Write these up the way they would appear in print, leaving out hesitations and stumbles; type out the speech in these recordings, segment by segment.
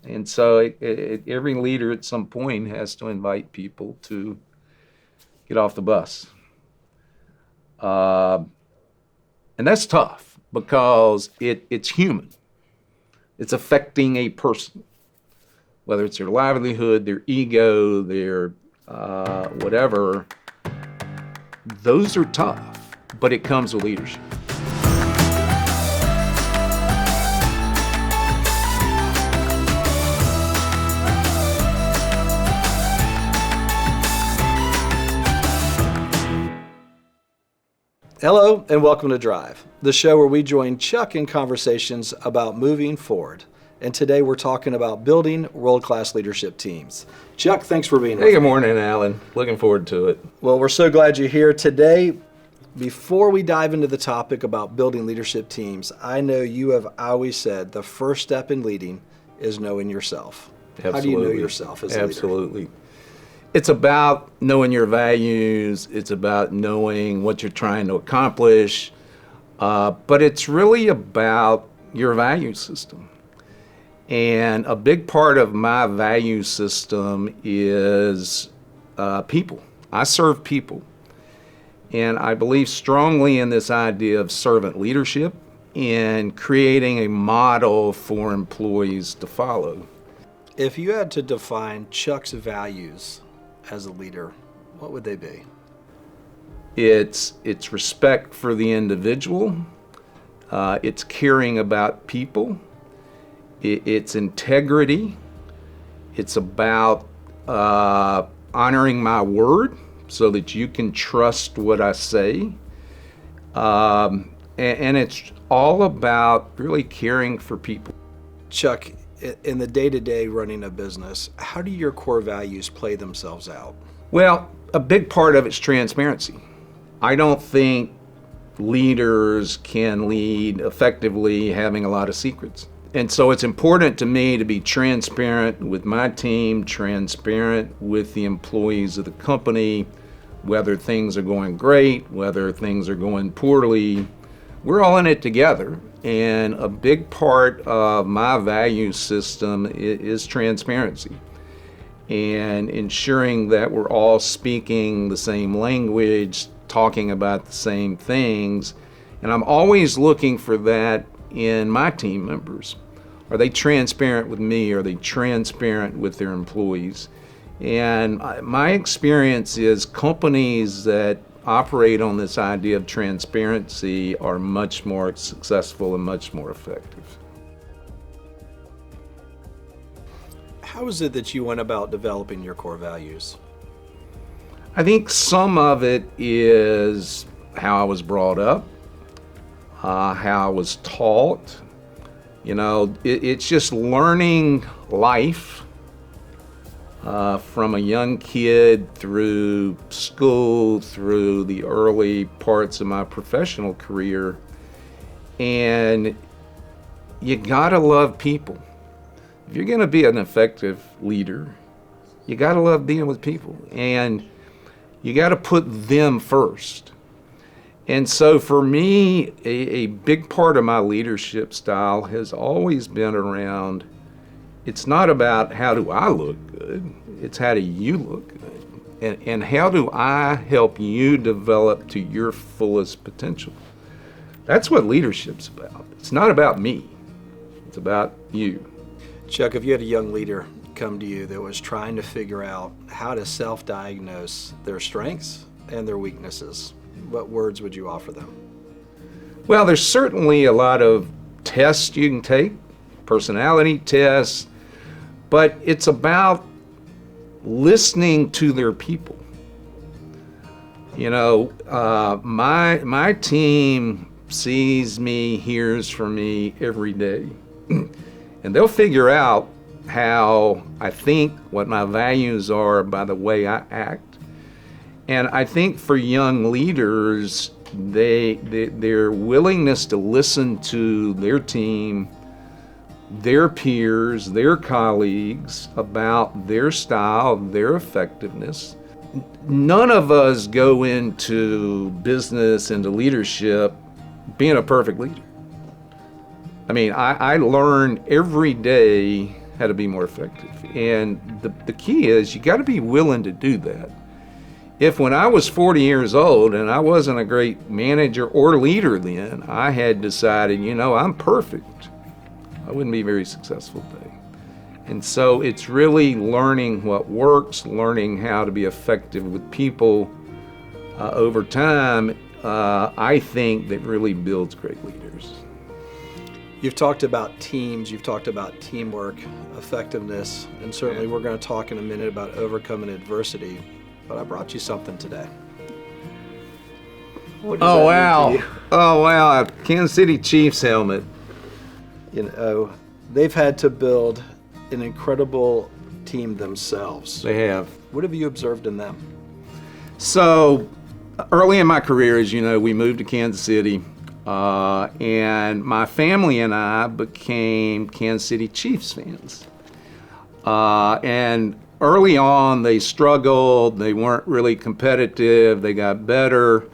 And so every leader at some point has to invite people to get off the bus. Uh, and that's tough because it's human. It's affecting a person, whether it's their livelihood, their ego, their whatever. Those are tough, but it comes with leadership. Hello and welcome to Drive, the show where we join Chuck in conversations about moving forward. And today we're talking about building world-class leadership teams. Chuck, thanks for being here. Hey, good morning, Alan. Looking forward to it. Well, we're so glad you're here today. Before we dive into the topic about building leadership teams, I know you have always said the first step in leading is knowing yourself. Absolutely. How do you know yourself as a leader? Absolutely. It's about knowing your values. It's about knowing what you're trying to accomplish. But it's really about your value system. And a big part of my value system is people. I serve people. And I believe strongly in this idea of servant leadership and creating a model for employees to follow. If you had to define Chuck's values as a leader, what would they be? It's respect for the individual. It's caring about people. It's integrity. It's about honoring my word so that you can trust what I say. And it's all about really caring for people. Chuck, in the day-to-day running a business, how do your core values play themselves out? Well, a big part of it's transparency. I don't think leaders can lead effectively having a lot of secrets. And so it's important to me to be transparent with my team, transparent with the employees of the company, whether things are going great, whether things are going poorly. We're all in it together. And a big part of my value system is transparency and ensuring that we're all speaking the same language, talking about the same things. And I'm always looking for that in my team members. Are they transparent with me? Are they transparent with their employees? And my experience is companies that operate on this idea of transparency are much more successful and much more effective. How is it that you went about developing your core values? I think some of it is how I was brought up, how I was taught. You know, it's just learning life from a young kid through school, through the early parts of my professional career. And you gotta love people. If you're gonna be an effective leader, you gotta love dealing with people. And you gotta put them first. And so for me, a big part of my leadership style has always been around, it's not about how do I look good, it's how do you look good. And how do I help you develop to your fullest potential? That's what leadership's about. It's not about me, it's about you. Chuck, if you had a young leader come to you that was trying to figure out how to self-diagnose their strengths and their weaknesses, what words would you offer them? Well, there's certainly a lot of tests you can take, personality tests, but it's about listening to their people. You know, my team sees me, hears from me every day, and they'll figure out how I think, what my values are by the way I act. And I think for young leaders, their willingness to listen to their team, their peers, their colleagues about their style, their effectiveness. None of us go into business, into leadership, being a perfect leader. I mean, I learn every day how to be more effective. And the key is you got to be willing to do that. If when I was 40 years old and I wasn't a great manager or leader then, I had decided, I'm perfect, I wouldn't be very successful today. And so it's really learning what works, learning how to be effective with people over time, I think that really builds great leaders. You've talked about teams, you've talked about teamwork, effectiveness, and certainly we're going to talk in a minute about overcoming adversity, but I brought you something today. Oh, wow, a Kansas City Chiefs helmet. They've had to build an incredible team themselves. They have. What have you observed in them? So, early in my career, as you know, we moved to Kansas City, and my family and I became Kansas City Chiefs fans. And early on, they struggled, they weren't really competitive, they got better,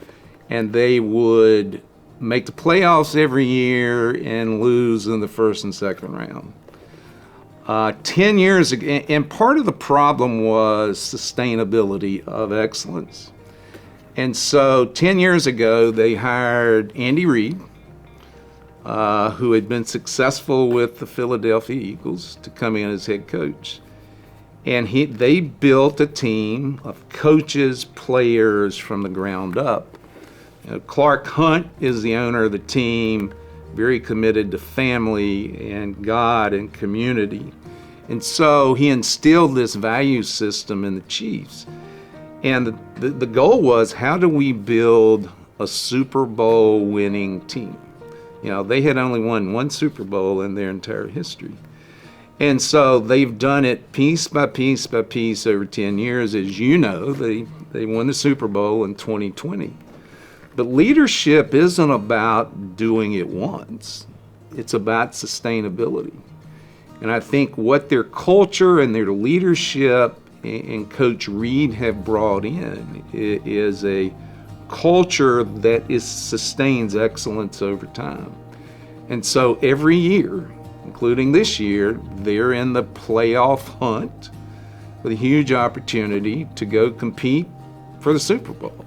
and they would make the playoffs every year and lose in the first and second round. 10 years ago, and part of the problem was sustainability of excellence. And so 10 years ago, they hired Andy Reid, who had been successful with the Philadelphia Eagles, to come in as head coach. And they built a team of coaches, players from the ground up. Clark Hunt is the owner of the team, very committed to family and God and community. And so he instilled this value system in the Chiefs. And the goal was, how do we build a Super Bowl winning team? They had only won one Super Bowl in their entire history. And so they've done it piece by piece by piece over 10 years. As you know, they won the Super Bowl in 2020. But leadership isn't about doing it once. It's about sustainability. And I think what their culture and their leadership and Coach Reid have brought in is a culture that sustains excellence over time. And so every year, including this year, they're in the playoff hunt with a huge opportunity to go compete for the Super Bowl.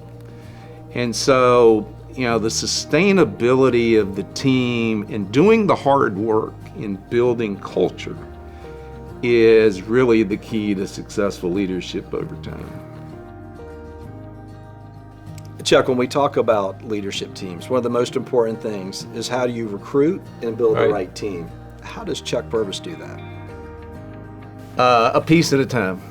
And so, the sustainability of the team and doing the hard work in building culture is really the key to successful leadership over time. Chuck, when we talk about leadership teams, one of the most important things is how do you recruit and build the right team. How does Chuck Purvis do that? A piece at a time.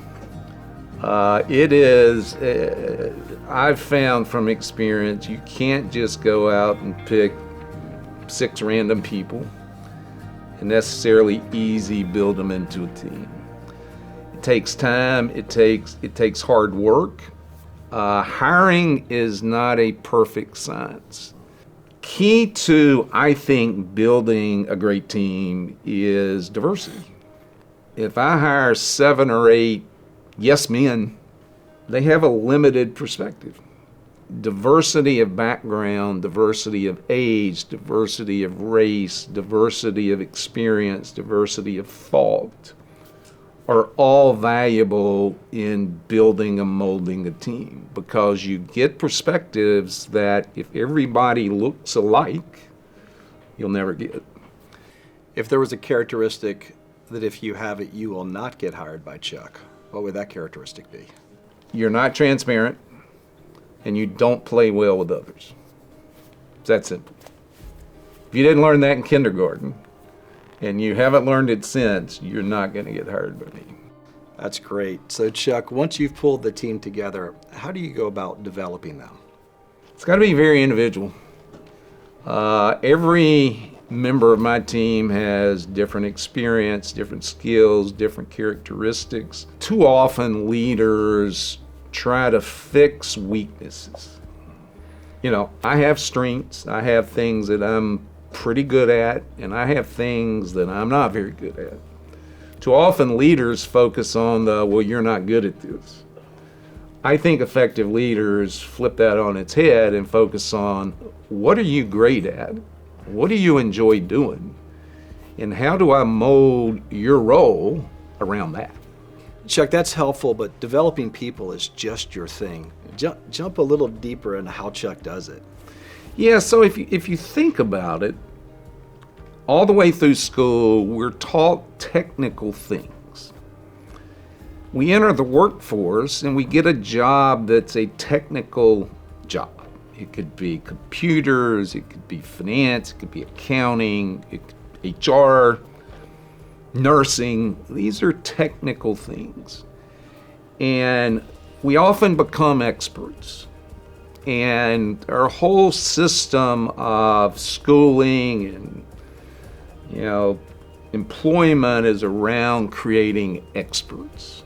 I've found from experience, you can't just go out and pick 6 random people and necessarily easy build them into a team. It takes time, it takes hard work. Hiring is not a perfect science. Key to, I think, building a great team is diversity. If I hire 7 or 8 yes men, they have a limited perspective. Diversity of background, diversity of age, diversity of race, diversity of experience, diversity of thought are all valuable in building and molding a team, because you get perspectives that if everybody looks alike, you'll never get. If there was a characteristic that if you have it, you will not get hired by Chuck, what would that characteristic be? You're not transparent, and you don't play well with others. It's that simple. If you didn't learn that in kindergarten, and you haven't learned it since, you're not going to get hired by me. That's great. So Chuck, once you've pulled the team together, how do you go about developing them? It's got to be very individual. Every member of my team has different experience, different skills, different characteristics. Too often leaders try to fix weaknesses. I have strengths, I have things that I'm pretty good at, and I have things that I'm not very good at. Too often leaders focus on you're not good at this. I think effective leaders flip that on its head and focus on, what are you great at? What do you enjoy doing? And how do I mold your role around that? Chuck, that's helpful, but developing people is just your thing. Jump a little deeper into how Chuck does it. Yeah, so if you think about it, all the way through school, we're taught technical things. We enter the workforce and we get a job that's a technical job. It could be computers, it could be finance, it could be accounting, HR, nursing. These are technical things. And we often become experts. And our whole system of schooling and employment is around creating experts.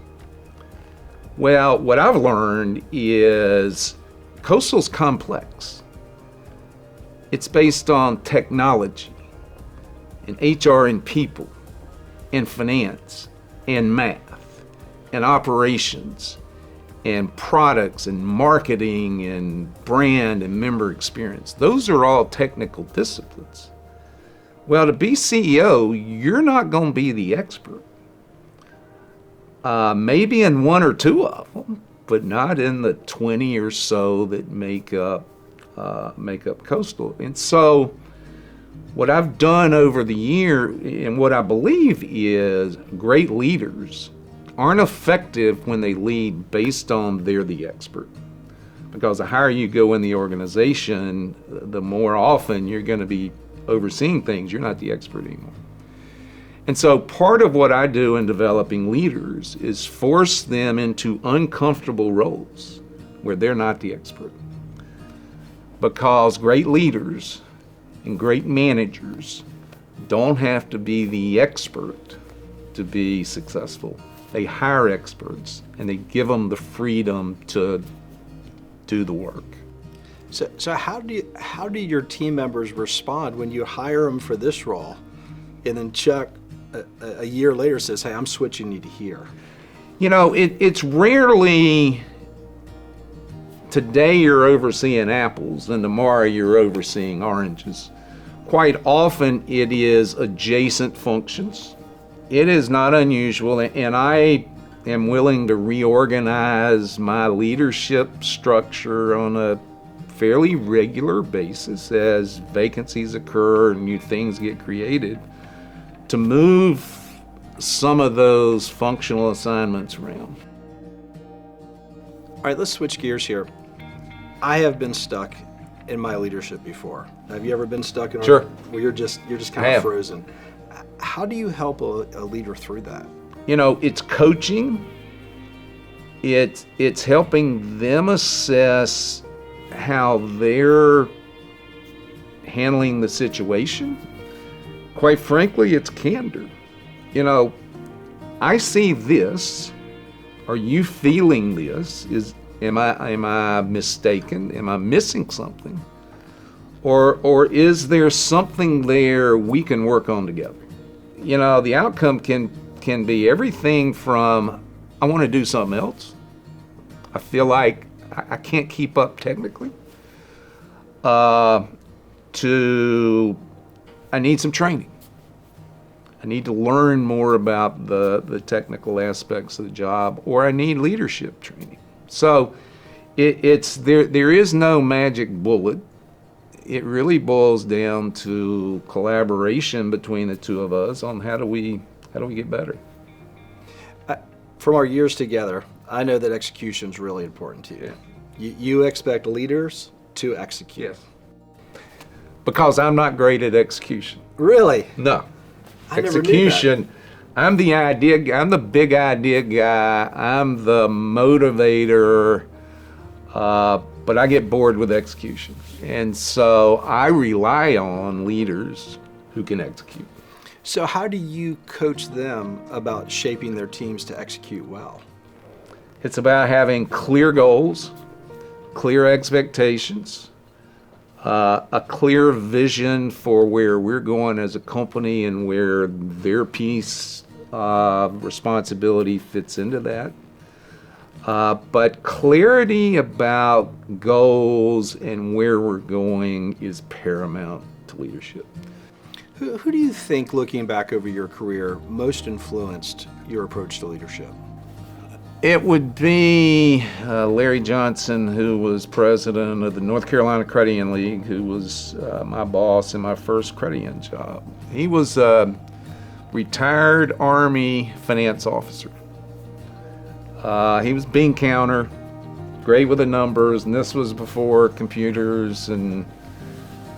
Well, what I've learned is coastal's complex. It's based on technology and HR and people and finance and math and operations and products and marketing and brand and member experience. Those are all technical disciplines. Well, to be CEO, you're not going to be the expert. Maybe in one or two of them, but not in the 20 or so that make up Coastal. And so what I've done over the year, and what I believe is great leaders aren't effective when they lead based on they're the expert. Because the higher you go in the organization, the more often you're going to be overseeing things. You're not the expert anymore. And so part of what I do in developing leaders is force them into uncomfortable roles where they're not the expert. Because great leaders and great managers don't have to be the expert to be successful. They hire experts and they give them the freedom to do the work. So how do your team members respond when you hire them for this role, and then Chuck a year later says, "Hey, I'm switching you to here"? It's rarely today you're overseeing apples and tomorrow you're overseeing oranges. Quite often it is adjacent functions. It is not unusual, and I am willing to reorganize my leadership structure on a fairly regular basis as vacancies occur and new things get created to move some of those functional assignments around. All right, let's switch gears here. I have been stuck in my leadership before. Have you ever been stuck in Sure. where you're just kind of frozen? How do you help a leader through that? It's coaching. It's helping them assess how they're handling the situation. Quite frankly, it's candor. I see this. Are you feeling this? Am I mistaken? Am I missing something? Or is there something there we can work on together? The outcome can be everything from I want to do something else. I feel like I can't keep up technically. To I need some training. I need to learn more about the technical aspects of the job, or I need leadership training. So there is no magic bullet. It really boils down to collaboration between the two of us on how do we get better. From our years together, I know that execution is really important to you. You expect leaders to execute. Yes. Because I'm not great at execution. Really? No. I never knew Execution. I'm the big idea guy. I'm the motivator. But I get bored with execution. And so I rely on leaders who can execute. So how do you coach them about shaping their teams to execute well? It's about having clear goals, clear expectations, a clear vision for where we're going as a company and where their piece of responsibility fits into that. But clarity about goals and where we're going is paramount to leadership. Who do you think, looking back over your career, most influenced your approach to leadership? It would be Larry Johnson, who was president of the North Carolina Credit Union League, who was my boss in my first credit union job. He was a retired Army finance officer. He was bean counter, great with the numbers, and this was before computers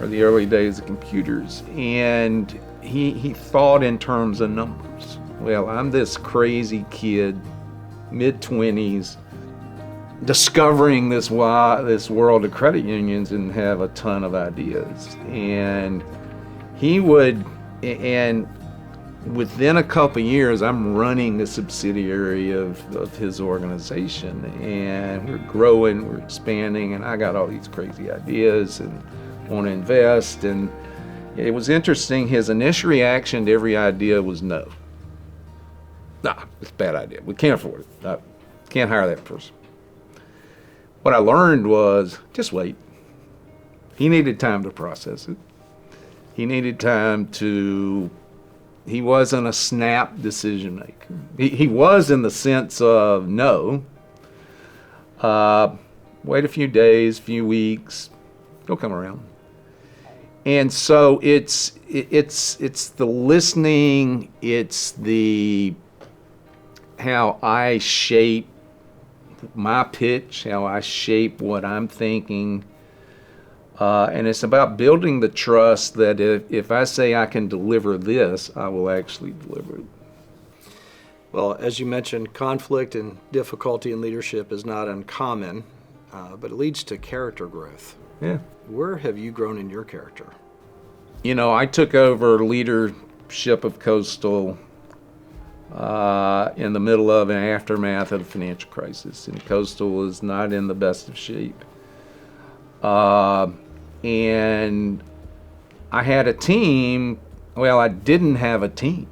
or the early days of computers. And he thought in terms of numbers. Well, I'm this crazy kid, mid-20s, discovering this world of credit unions and have a ton of ideas. And within a couple of years, I'm running the subsidiary of his organization, and we're growing, we're expanding, and I got all these crazy ideas and want to invest. And it was interesting, his initial reaction to every idea was no. Nah, it's a bad idea. We can't afford it. Can't hire that person. What I learned was just wait. He needed time to process it. He needed time to. He wasn't a snap decision maker. He was in the sense of no. Wait a few days, few weeks, he'll come around. And so it's the listening. It's the how I shape my pitch, how I shape what I'm thinking. And it's about building the trust that if I say I can deliver this, I will actually deliver it. Well, as you mentioned, conflict and difficulty in leadership is not uncommon, but it leads to character growth. Yeah. Where have you grown in your character? You know, I took over leadership of Coastal in the middle of an aftermath of the financial crisis, and Coastal was not in the best of shape. And I had a team. Well, I didn't have a team.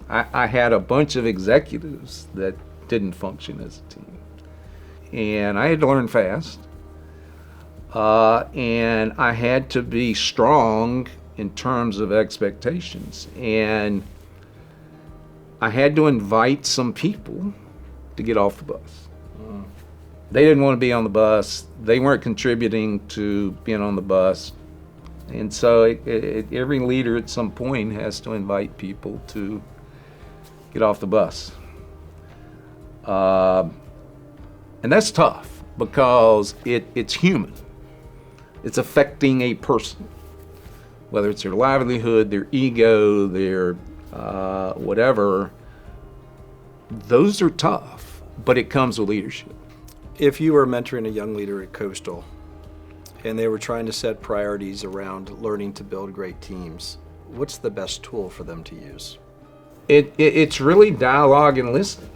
I had a bunch of executives that didn't function as a team. And I had to learn fast. And I had to be strong in terms of expectations. And I had to invite some people to get off the bus. They didn't want to be on the bus. They weren't contributing to being on the bus. And so every leader at some point has to invite people to get off the bus. And that's tough because it's human. It's affecting a person, whether it's their livelihood, their ego, their whatever. Those are tough, but it comes with leadership. If you were mentoring a young leader at Coastal and they were trying to set priorities around learning to build great teams, what's the best tool for them to use? It's really dialogue and listening.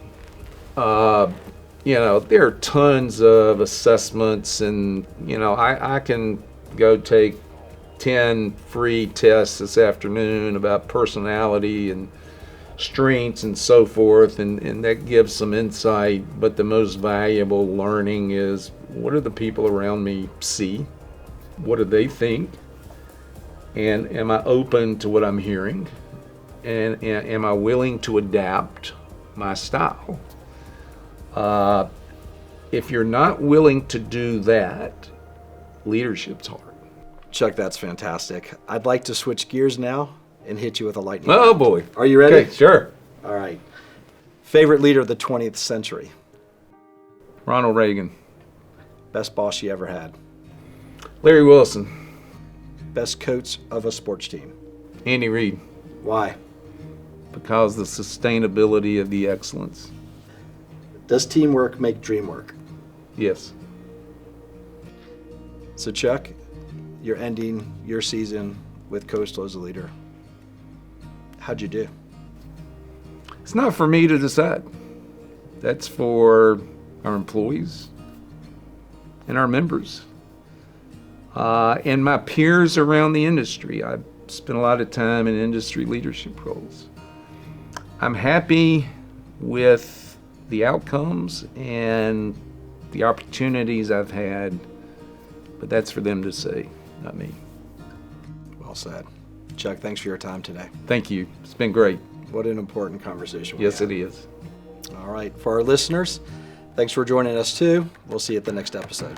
There are tons of assessments, and I can go take 10 free tests this afternoon about personality and strengths and so forth, and that gives some insight. But the most valuable learning is, what do the people around me see? What do they think? And am I open to what I'm hearing? And am I willing to adapt my style? If you're not willing to do that, leadership's hard. Chuck, that's fantastic. I'd like to switch gears now and hit you with a lightning Oh round. boy. Are you ready? Okay, sure. All right. Favorite leader of the 20th century? Ronald Reagan. Best boss you ever had? Larry Wilson. Best coach of a sports team? Andy Reid. Why? Because the sustainability of the excellence. Does teamwork make dream work? Yes. So Chuck, you're ending your season with Coastal as a leader. How'd you do? It's not for me to decide. That's for our employees and our members and my peers around the industry. I've spent a lot of time in industry leadership roles. I'm happy with the outcomes and the opportunities I've had, but that's for them to say, not me. Well said. Chuck, thanks for your time today. Thank you. It's been great. What an important conversation. Yes, it is. All right. For our listeners, thanks for joining us too. We'll see you at the next episode.